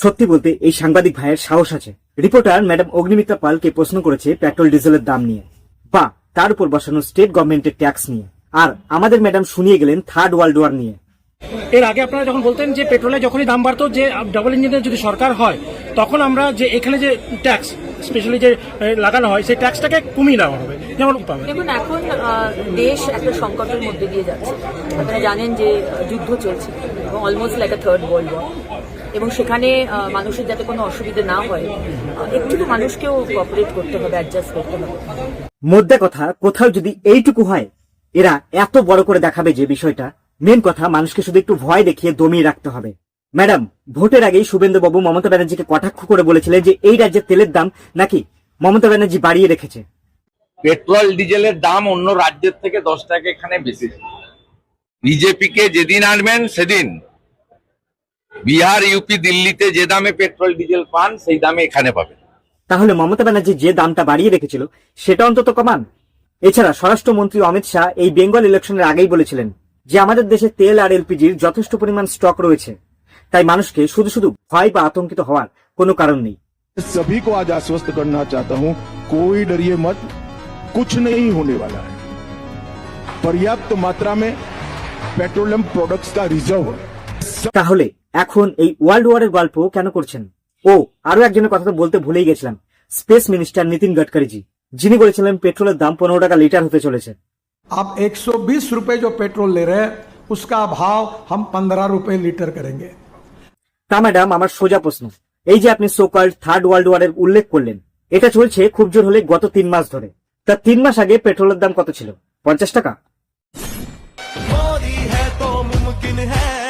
সত্যি বলতে এই সাংবাদিক ভাইয়ের সাহস আছে। রিপোর্টার ম্যাডাম অগ্নিমিত্রা পালকে প্রশ্ন করেছে পেট্রোল ডিজেলের দাম নিয়ে, বা তার উপর বসানো স্টেট গভর্নমেন্টের ট্যাক্স নিয়ে, আর আমাদের ম্যাডাম শুনিয়ে গেলেন থার্ড ওয়ার্ল্ড ওয়ার নিয়ে। এর আগে আপনারা যখন বলতেন যে পেট্রোলে যখনই দাম বাড়তো, যে ডাবল ইঞ্জিনের যদি সরকার হয় তখন আমরা যে এখানে যে ট্যাক্স স্পেশালি যে লাগানো হয় সেই ট্যাক্সটাকে কমিয়ে দেওয়া হবে, যেমন পাবে। দেখুন, এখন দেশ একটা সংকটের মধ্যে দিয়ে যাচ্ছে। আপনারা জানেন যে যুদ্ধ চলছে এবং almost like a third world war, এবং সেখানে মানুষের যাতে কোনো অসুবিধা না হয়, একটু তো মানুষকেও কোঅপারেট করতে হবে, অ্যাডজাস্ট করতে হবে। মোদ্দা কথা, কোথাও যদি এইটুকু হয়, এরা এত বড় করে দেখাবে যে বিষয়টা, মেন কথা মানুষকে শুধু একটু ভয় দেখিয়ে দমিয়ে রাখতে হবে। ম্যাডাম ভোটের আগেই শুভেন্দুবাবু মমতা ব্যানার্জিকে কটাক্ষ করে বলেছিলেন যে এই রাজ্যের তেলের দাম নাকি মমতা ব্যানার্জি বাড়িয়ে রেখেছে। পেট্রোল ডিজেলের দাম অন্য রাজ্যের থেকে 10 টাকা এখানে বেশি। বিজেপিকে যেদিন আনবেন সেদিন বিহার, ইউপি, দিল্লিতে যে দামে পেট্রোল ডিজেল পান সেই দামে এখানে পাবেন। তাহলে মমতা ব্যানার্জি যে দামটা বাড়িয়ে রেখেছিল সেটা অন্তত কমান। এছাড়া স্বরাষ্ট্রমন্ত্রী অমিত শাহ এই বেঙ্গল ইলেকশনের আগেই বলেছিলেন যে আমাদের দেশে তেল আর এলপিজির যথেষ্ট পরিমাণ স্টক রয়েছে, তাই মানুষকে শুধু শুধু ভয় বা আতঙ্কিত হওয়ার কোনো কারণ নেই। सभी को आज आश्वस्त करना चाहता हूं, कोई डरिए मत, कुछ नहीं होने वाला है। पर्याप्त मात्रा में पेट्रोलियम प्रोडक्ट्स का रिजर्व है। তাহলে এখন এই ওয়ার্ল্ড ওয়ারের গল্প কেন করছেন? ও আরো একজনের কথা তো বলতে ভুলেই গেছিলাম, স্পেস মিনিস্টার নীতিন গডকরিজি, যিনি বলেছিলেন পেট্রোলের দাম 15 টাকা লিটার হতে চলেছে। आप 120 रुपए जो पेट्रोल ले रहे हैं उसका भाव हम 15 रुपए लीटर करेंगे। তা ম্যাডাম, আমার সোজা প্রশ্ন, এই যে আপনি সোকল্ড থার্ড ওয়ার্ল্ড ওয়ারের উল্লেখ করলেন, এটা চলছে খুব জোর হলে গত 3 মাস ধরে। তা 3 মাস আগে পেট্রোলের দাম কত ছিল? 50 টাকা।